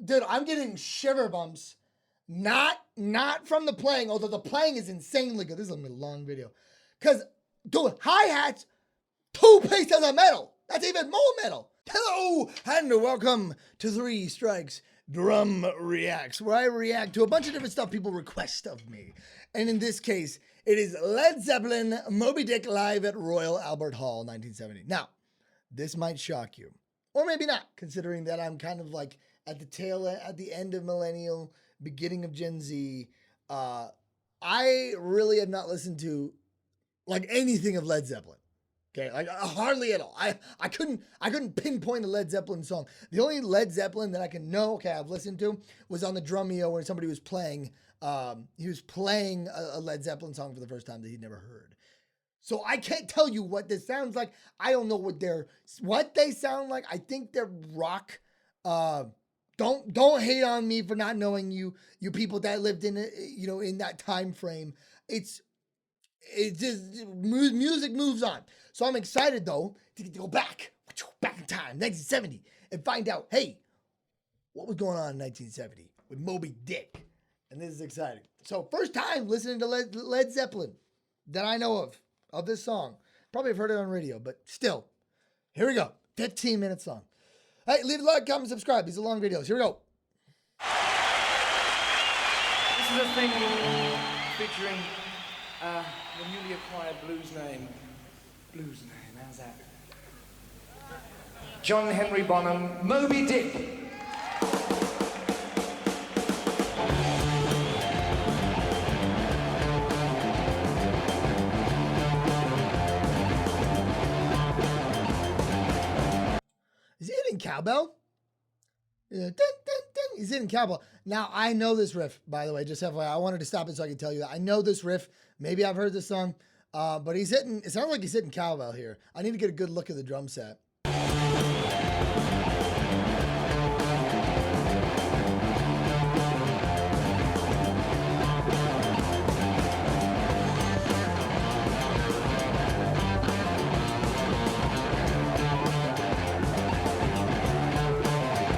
dude, I'm getting shiver bumps. Not from the playing, although the playing is insanely good. This is a long video. Because, dude, hi-hats, 2 pieces of metal. That's even more metal. Hello, and welcome to 3 Strikes Drum Reacts, where I react to a bunch of different stuff people request of me. And in this case, it is Led Zeppelin, Moby Dick live at Royal Albert Hall, 1970. Now, this might shock you, or maybe not, considering that I'm kind of like at the end of millennial, beginning of Gen Z. I really have not listened to like anything of Led Zeppelin. Okay, like hardly at all. I couldn't pinpoint a Led Zeppelin song. The only Led Zeppelin that I can know, I've listened to, was on the Drumeo when somebody was playing. He was playing a Led Zeppelin song for the first time that he'd never heard. So I can't tell you what this sounds like. I don't know what they sound like. I think they're rock. Don't hate on me for not knowing you people that lived in it, in that time frame. It's just music moves on. So I'm excited though to go back in time, 1970, and find out, hey, what was going on in 1970 with Moby Dick? And this is exciting. So first time listening to Led Zeppelin that I know of this song. Probably have heard it on radio, but still, here we go. 15-minute song. Hey, leave a like, comment, subscribe. These are long videos. Here we go. This is a thing featuring the newly acquired blues name. How's that? John Henry Bonham, Moby Dick. Is he hitting cowbell? Dun, dun, dun. He's hitting cowbell. Now, I know this riff, by the way, just FYI. I wanted to stop it so I could tell you that. I know this riff. Maybe I've heard this song. But it sounds like he's hitting cowbell here. I need to get a good look at the drum set.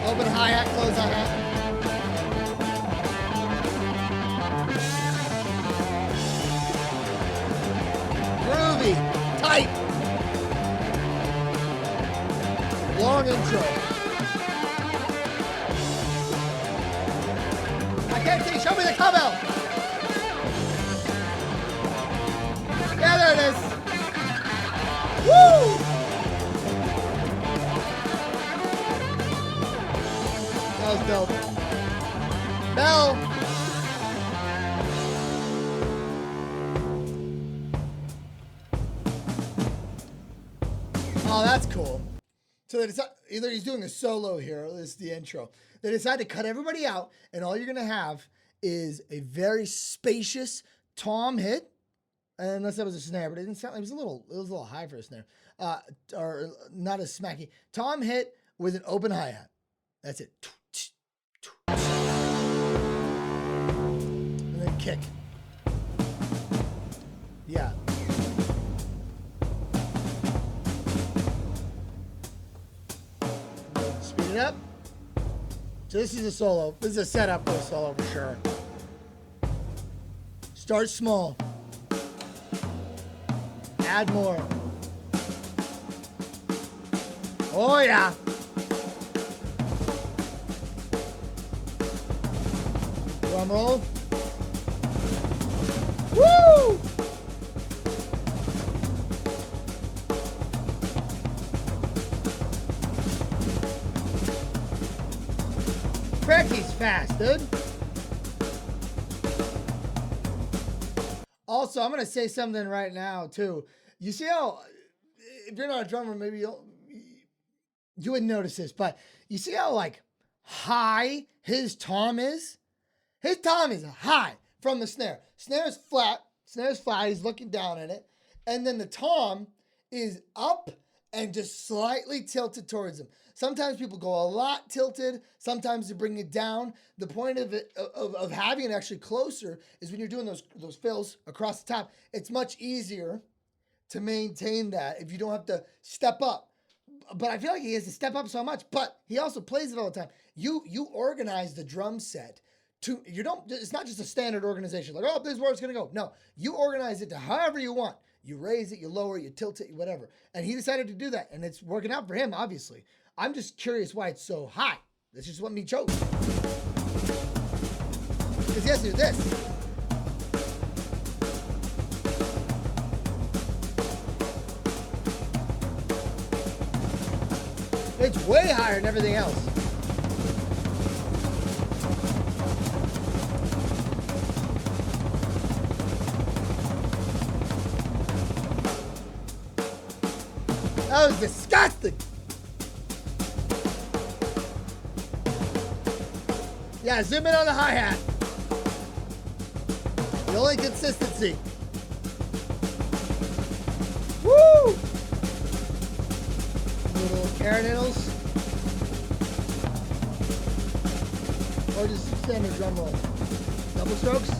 Open hi-hat, close hi-hat. Groovy, tight. Long intro. I can't see, show me the cowbell. Yeah, there it is. Woo! That was dope. Bell. Oh, that's cool. So they decide, either he's doing a solo here, or this is the intro. They decide to cut everybody out, and all you're gonna have is a very spacious tom hit. Unless that was a snare, but it didn't sound. It was a little high for a snare, or not as smacky. Tom hit with an open hi hat. That's it. And then kick. Yeah. Speed it up. So this is a solo. This is a setup for a solo for sure. Start small. Add more. Oh yeah. Drum roll. Woo! He's fast, dude. Also, I'm gonna say something right now too. You see how, if you're not a drummer, maybe you wouldn't notice this, but you see how like high his tom is? His tom is high from the snare. Snare's flat. He's looking down at it. And then the tom is up and just slightly tilted towards him. Sometimes people go a lot tilted. Sometimes they bring it down. The point of it, of having it actually closer, is when you're doing those fills across the top. It's much easier to maintain that if you don't have to step up. but I feel like he has to step up so much. But he also plays it all the time. You organize the drum set to you don't. It's not just a standard organization like, oh, this is where it's gonna go. No, you organize it to however you want. You raise it, you lower it, you tilt it, whatever. And he decided to do that, and it's working out for him. Obviously, I'm just curious why it's so high. That's just what me chose. Because he has to do this. It's way higher than everything else. That was disgusting. Yeah, zoom in on the hi-hat. The only consistency. Woo! Little air needles. Or just standard drum roll. Double strokes.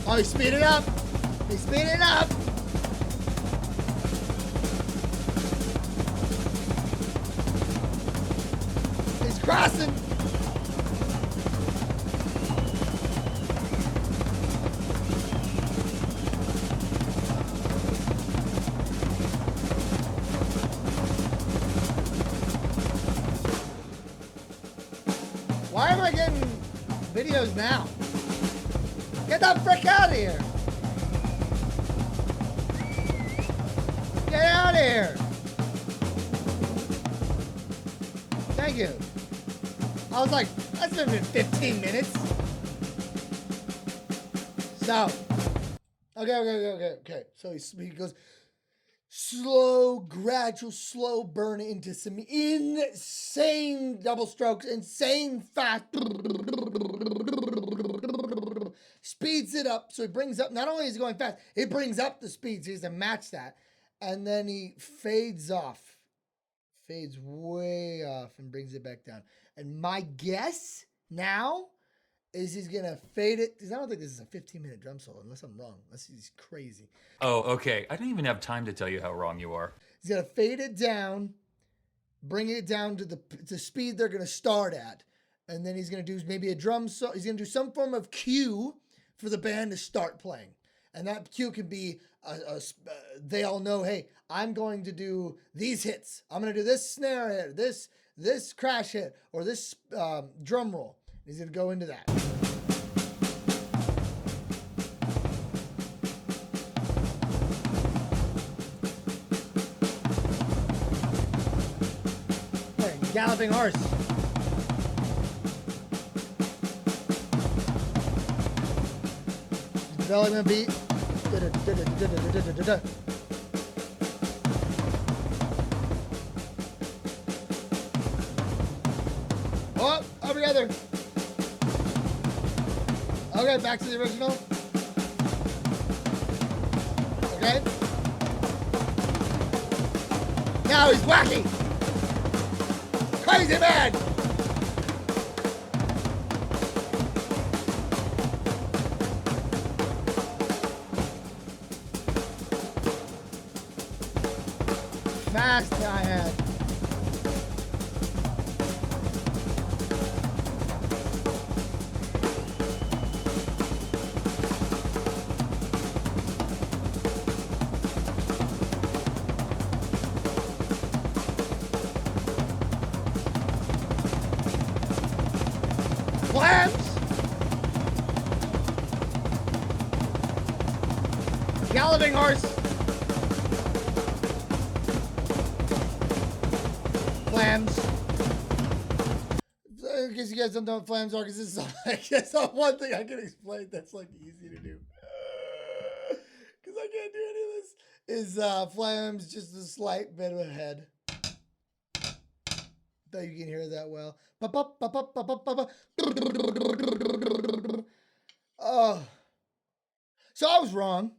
Oh, he's speeding up. He's speeding up. He's crossing. Why am I getting videos now? Get the frick out of here! Get out of here! Thank you. I was like, that's been 15 minutes. So, okay. So he goes slow, gradual, slow burn into some insane double strokes, insane fast. Speeds it up, so he brings up, not only is he going fast, it brings up the speed, so he has to match that. And then he fades way off and brings it back down. And my guess now is he's gonna fade it, because I don't think this is a 15-minute drum solo, unless I'm wrong, unless he's crazy. Oh, okay. I don't even have time to tell you how wrong you are. He's gonna fade it down, bring it down to the speed they're gonna start at. And then he's gonna do maybe a drum solo, he's gonna do some form of cue for the band to start playing. And that cue can be, they all know, hey, I'm going to do these hits. I'm going to do this snare hit, this crash hit, or this drum roll. He's going to go into that. Hey, galloping horse. Development beat. Oh, every other. Okay, back to the original. Okay. Now he's wacky. Crazy man. Fast hi-hat. Clams. Galloping horse. Flams. In case you guys don't know what flams are, because this is I guess one thing I can explain that's like easy to do. Because I can't do any of this. Is flams just a slight bit of a head. Though you can hear that well. Oh. So I was wrong,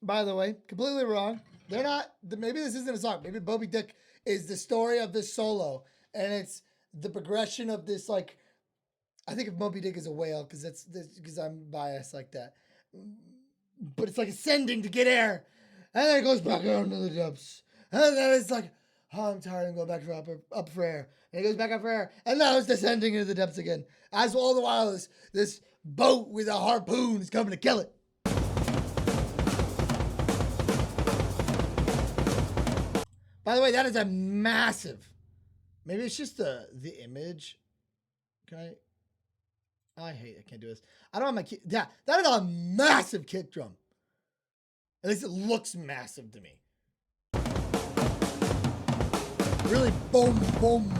by the way. Completely wrong. They're not, maybe this isn't a song. Maybe Moby Dick is the story of this solo, and it's the progression of this like I think of Moby Dick as a whale because that's because I'm biased like that. But it's like ascending to get air, and then it goes back down to the depths, and then it's like, oh, I'm tired, I'm going back for up for air, and it goes back up for air, and now it's descending into the depths again. As all the while, this boat with a harpoon is coming to kill it. By the way, that is a massive. Maybe it's just the image. Can I can't do this. I don't have my kick. Yeah, that is a massive kick drum. At least it looks massive to me. Really boom, boom.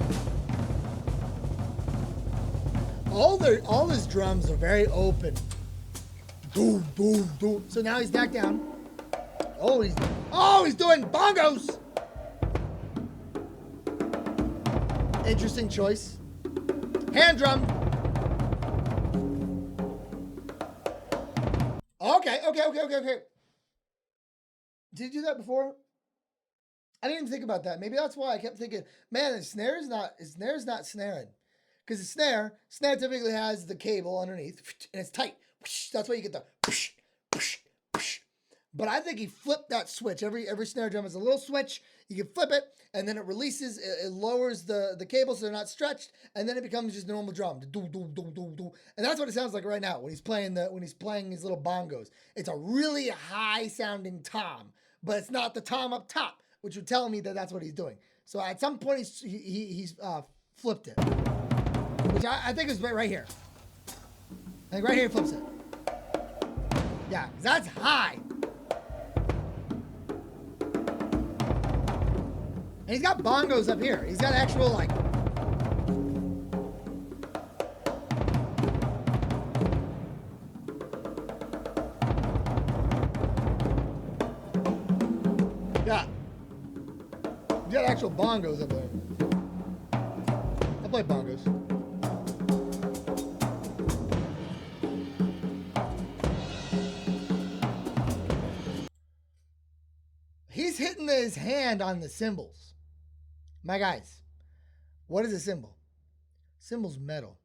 All his drums are very open. Boom, boom, boom. So now he's back down. Oh, he's doing bongos. Interesting choice. Hand drum. Okay. Did you do that before? I didn't even think about that. Maybe that's why I kept thinking, man, his snare is not snaring. Because the snare typically has the cable underneath and it's tight. That's why you get the but I think he flipped that switch. Every snare drum has a little switch. You can flip it, and then it releases, it lowers the cable so they're not stretched, and then it becomes just a normal drum. And that's what it sounds like right now when he's playing his little bongos. It's a really high sounding tom, but it's not the tom up top, which would tell me that that's what he's doing. So at some point he's flipped it, which I think is right here. I think right here he flips it. Yeah, that's high. And he's got bongos up here. He's got actual, like... Yeah. He's got actual bongos up there. I play bongos. He's hitting his hand on the cymbals. My guys, what is a cymbal? Cymbal's metal,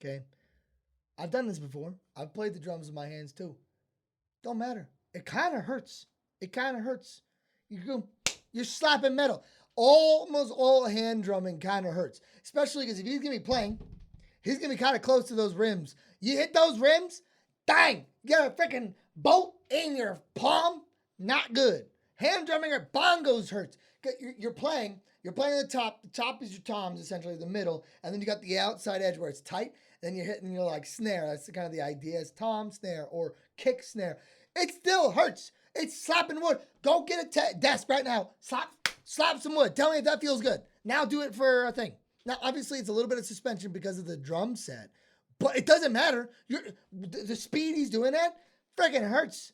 okay? I've done this before. I've played the drums with my hands too. Don't matter. It kind of hurts. You're slapping metal. Almost all hand drumming kind of hurts, especially because if he's going to be playing, he's going to be kind of close to those rims. You hit those rims, dang, you got a freaking bolt in your palm, not good. Hand drumming or bongos hurts. You're playing the top. The top is your toms, essentially, the middle. And then you got the outside edge where it's tight. Then you're hitting your like snare. That's kind of the idea is tom snare or kick snare. It still hurts. It's slapping wood. Go get a desk right now. Slap some wood. Tell me if that feels good. Now do it for a thing. Now, obviously, it's a little bit of suspension because of the drum set. But it doesn't matter. The speed he's doing that freaking hurts.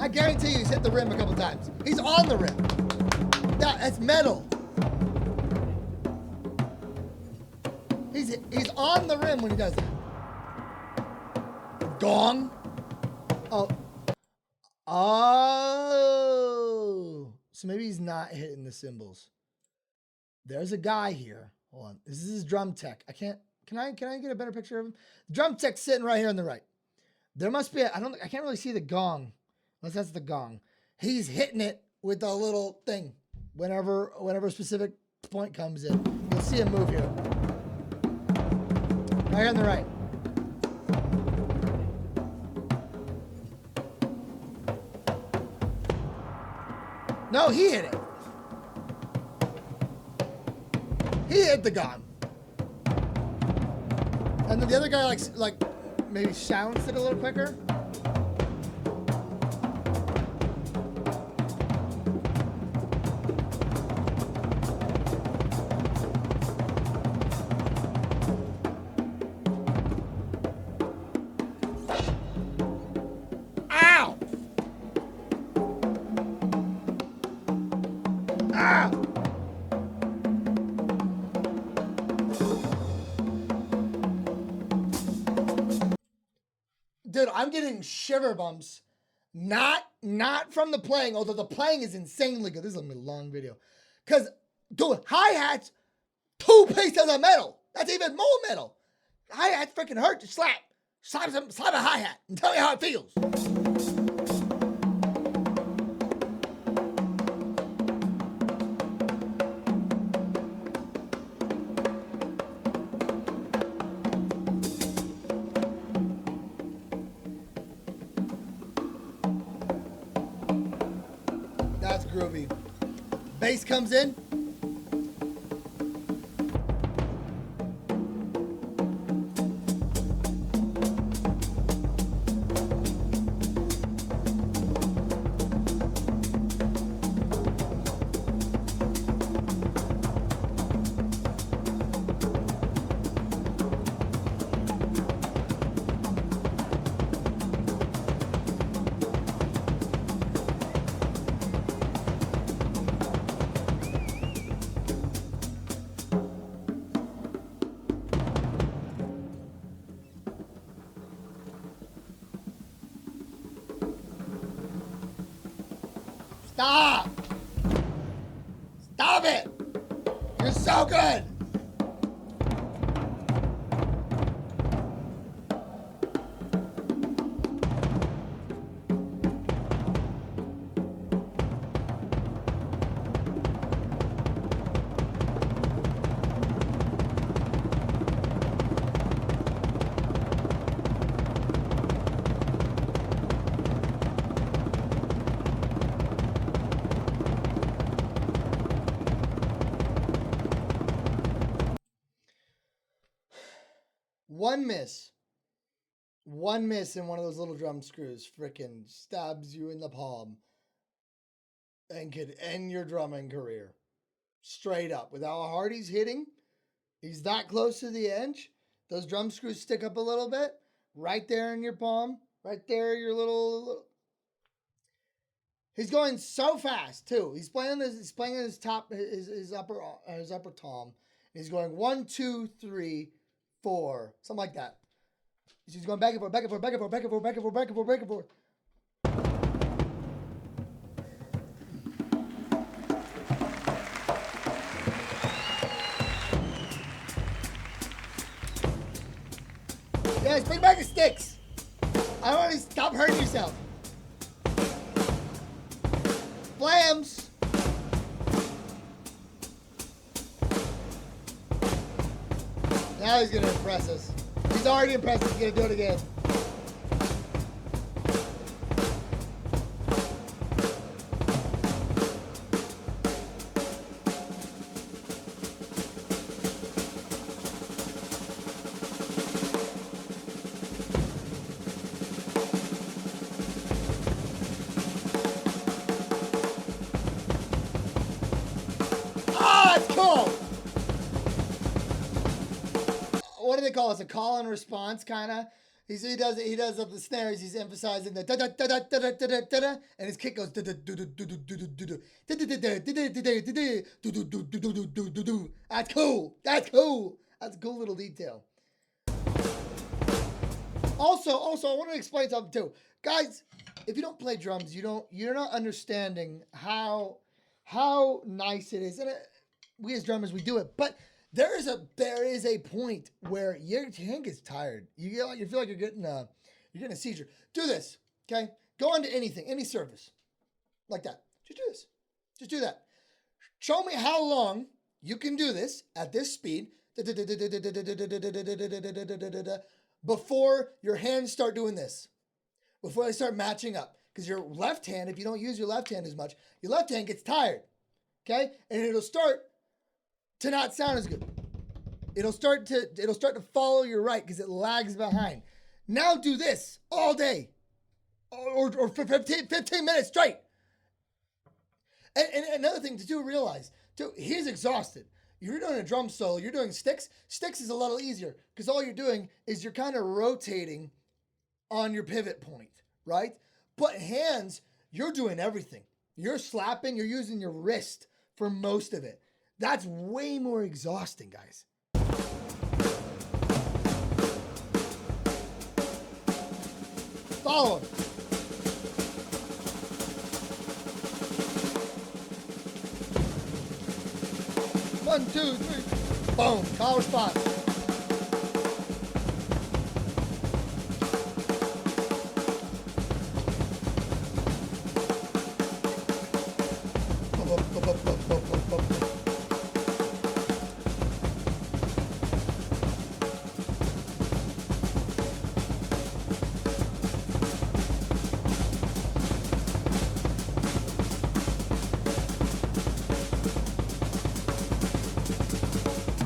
I guarantee you he's hit the rim a couple times. He's on the rim. Yeah, that's metal. He's on the rim when he does that. Gong. Oh. So maybe he's not hitting the cymbals. There's a guy here. Hold on. This is his drum tech. Can I get a better picture of him? The drum tech's sitting right here on the right. There must be I can't really see the gong. Unless that's the gong. He's hitting it with a little thing. Whenever a specific point comes in. You'll see him move here. Right here on the right. No, he hit it. He hit the gong. And then the other guy like maybe shouts it a little quicker. Dude, I'm getting shiver bumps not from the playing, although the playing is insanely good. This is gonna be a long video. Because, dude, hi-hats, 2 pieces of metal. That's even more metal. Hi-hats freaking hurt to slap. Slap a hi-hat and tell me how it feels. That's groovy. Bass comes in. Stop! Stop it! You're so good! One miss in one of those little drum screws frickin' stabs you in the palm and could end your drumming career. Straight up. With how hard he's hitting, he's that close to the edge. Those drum screws stick up a little bit. Right there in your palm. Right there, your little... He's going so fast, too. He's playing his top, his upper tom. He's going 1, 2, 3, 4, something like that. He's going back and forth, back and forth, back and forth, back and forth, back and forth, back and forth, back and forth. Guys, bring back the sticks. I don't want to stop hurting yourself. Flams. Now he's going to impress us. He's already impressed. He's going to do it again. Oh, it's cool. What do they call it? A call and response kind of. He does up the snares. He's emphasizing the da da da da da da da da da, and his kick goes da da do do do do do do do do do. That's cool. That's cool. That's a cool little detail. Also, I want to explain something too, guys. If you don't play drums, you're not understanding how nice it is, and we as drummers we do it, but. There is a point where your hand gets tired. You feel like you're getting a seizure. Do this, okay? Go on to anything, any surface, like that. Just do this. Just do that. Show me how long you can do this at this speed before your hands start doing this. Before they start matching up, because your left hand, if you don't use your left hand as much, your left hand gets tired, okay? And it'll start to not sound as good. It'll start to follow your right because it lags behind. Now do this all day, or for 15 minutes straight. And another thing to do, realize too, he's exhausted. You're doing a drum solo. You're doing sticks. Sticks is a little easier because all you're doing is you're kind of rotating on your pivot point, right? But hands, you're doing everything. You're slapping. You're using your wrist for most of it. That's way more exhausting, guys. Follow him. 1, 2, 3. Boom. Call response.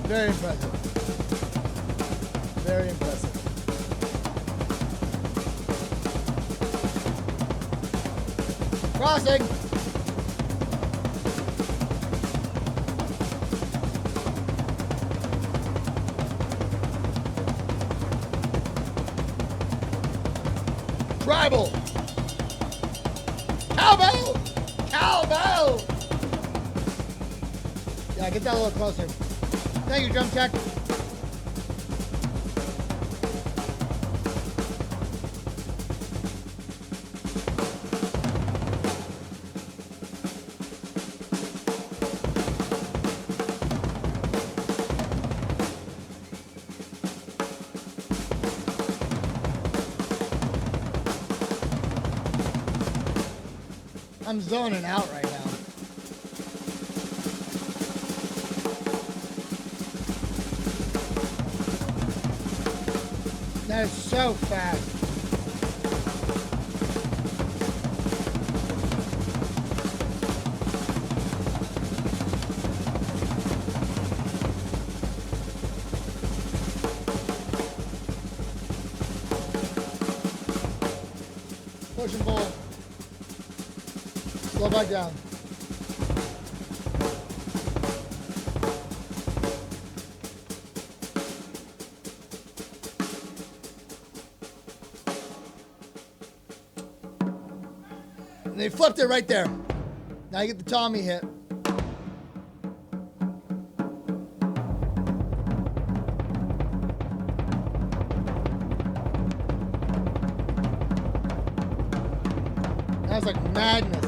Very impressive. Very impressive. Crossing. Tribal. Cowbell. Cowbell. Yeah, get that a little closer. Thank you, drum check. I'm zoning out right now. That is so fast. Push and pull. Slow back down. And they flipped it right there. Now you get the Tommy hit. That was like madness.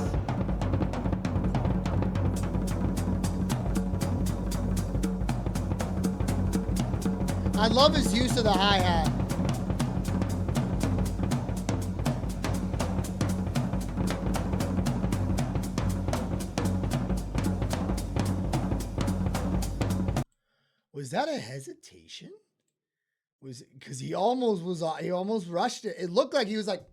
I love his use of the hi-hat. Was that a hesitation? Was because he almost rushed it. It looked like he was like,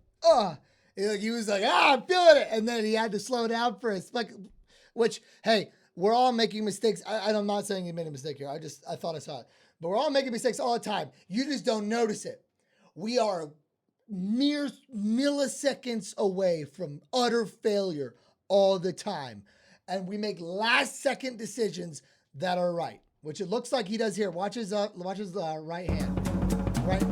he was like, I'm feeling it. And then he had to slow down for a second, which, hey, we're all making mistakes. I'm not saying he made a mistake here. I thought I saw it. But we're all making mistakes all the time. You just don't notice it. We are mere milliseconds away from utter failure all the time. And we make last second decisions that are right, which it looks like he does here. Watch his right hand. Right.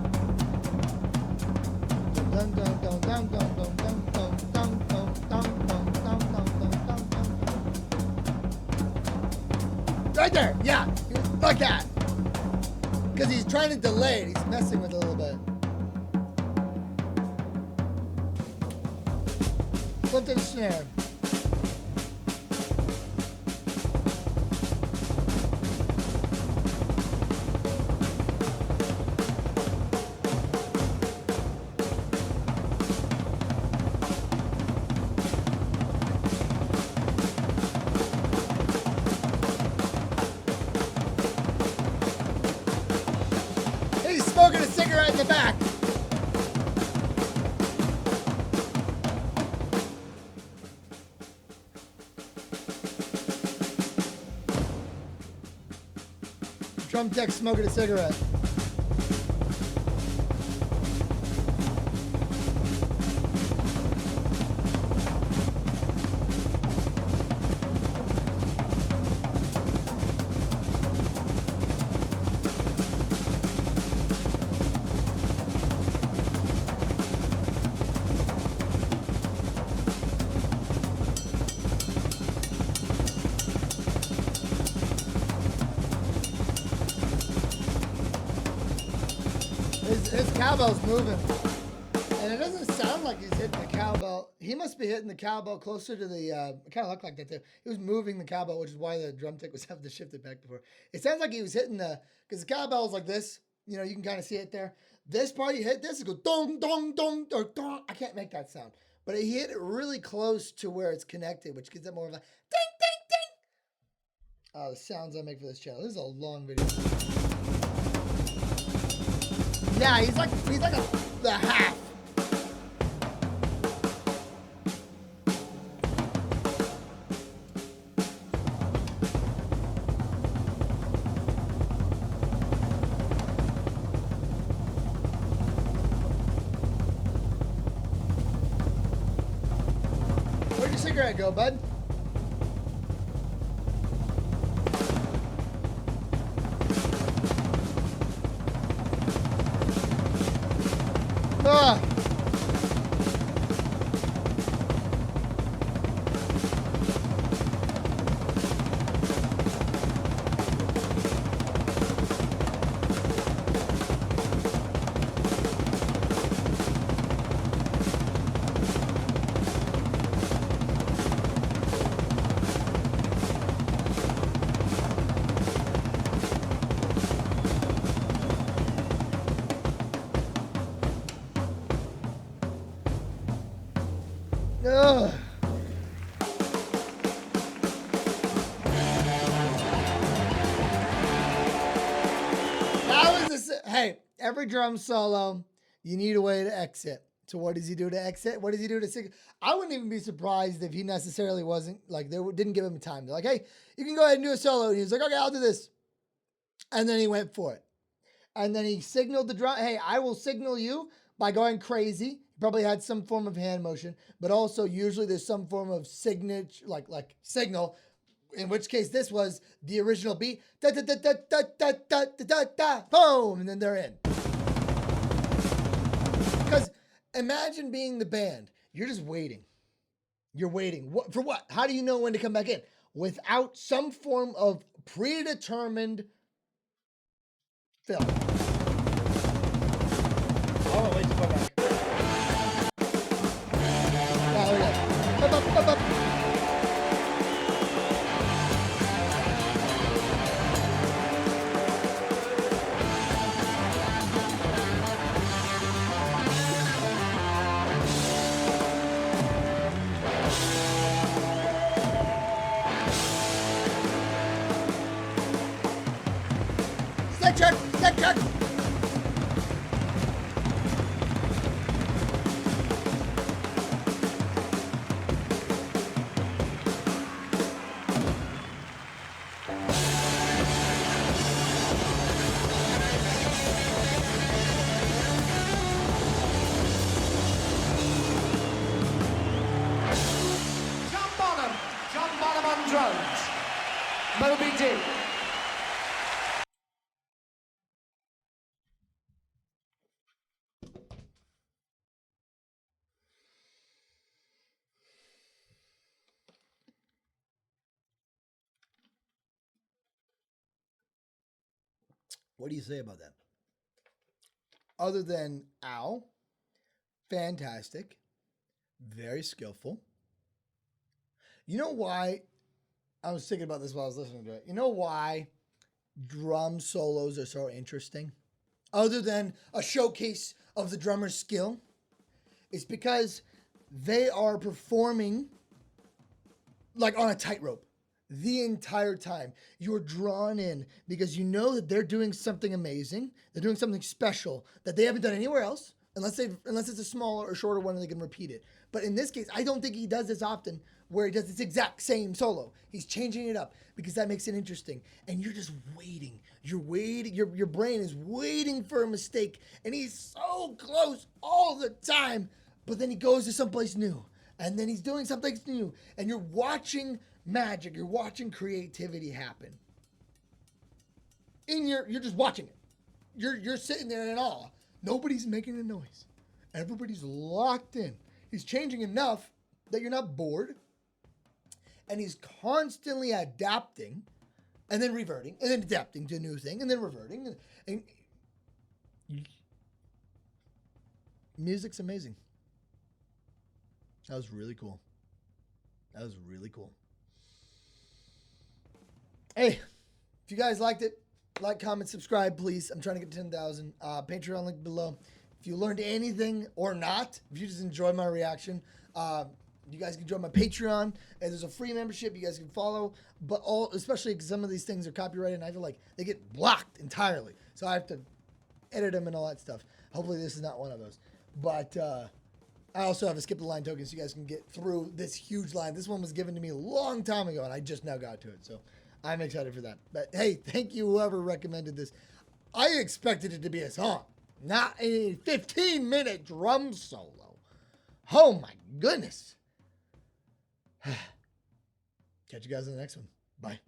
Dun, dun, dun, dun, dun, dun, dun, dun, dun, dun, dun, dun, dun, dun, dun. Right there. Yeah. Like that. Because he's trying to delay it. He's messing with it a little bit. Flip to the snare. Smoking a cigarette in the back. Drum tech smoking a cigarette. His cowbell's moving. And it doesn't sound like he's hitting the cowbell. He he must be hitting the cowbell closer to the. It kind of looked like that too. He was moving the cowbell, which is why the drum tech was having to shift it back before. It sounds like he was hitting because the cowbell is like this. You know, you can kind of see it there. This part, you hit this, it goes dong dong dong or dong. I can't make that sound, but he hit it really close to where it's connected, which gives it more of a ding ding ding. Oh, the sounds I make for this channel. This is a long video. Yeah, he's like the half. Where'd your cigarette go, bud? Ah. Ugh. That was hey, every drum solo, you need a way to exit. So what does he do to exit? What does he do to sing? I wouldn't even be surprised if he necessarily wasn't like they didn't give him time. They're like, hey, you can go ahead and do a solo. And he was like, okay, I'll do this. And then he went for it. And then he signaled the drum, hey, I will signal you by going crazy. He probably had some form of hand motion, but also usually there's some form of signature, like signal, in which case this was the original beat. Da, da, da, da, da, da, da, da, da, da, boom, and then they're in. Because imagine being the band. You're just waiting. You're waiting. What, for what? How do you know when to come back in? Without some form of predetermined film. Oh, wait to go back. Yeah, there we go. Up, up, up, up. Stick check, stick check. John Bonham on drums. Moby D. What do you say about that? Other than ow, fantastic, very skillful. You know why? I was thinking about this while I was listening to it. You know why drum solos are so interesting? Other than a showcase of the drummer's skill, it's because they are performing like on a tightrope the entire time. You're drawn in because you know that they're doing something amazing. They're doing something special that they haven't done anywhere else, unless it's a smaller or shorter one and they can repeat it. But in this case, I don't think he does this often where he does this exact same solo. He's changing it up because that makes it interesting. And you're just waiting. You're waiting. Your brain is waiting for a mistake. And he's so close all the time. But then he goes to someplace new. And then he's doing something new. And you're watching magic. You're watching creativity happen. You're just watching it. You're sitting there in awe. Nobody's making a noise. Everybody's locked in. He's changing enough that you're not bored. And he's constantly adapting and then reverting and then adapting to a new thing and then reverting. And music's amazing. That was really cool. That was really cool. Hey, if you guys liked it, like, comment, subscribe, please. I'm trying to get 10,000. Patreon link below. If you learned anything or not, if you just enjoyed my reaction, you guys can join my Patreon. And there's a free membership you guys can follow. But especially because some of these things are copyrighted, and I feel like they get blocked entirely. So I have to edit them and all that stuff. Hopefully this is not one of those. But I also have a skip the line token so you guys can get through this huge line. This one was given to me a long time ago, and I just now got to it. So I'm excited for that. But hey, thank you whoever recommended this. I expected it to be a song, not a 15-minute drum solo. Oh my goodness. Catch you guys in the next one. Bye.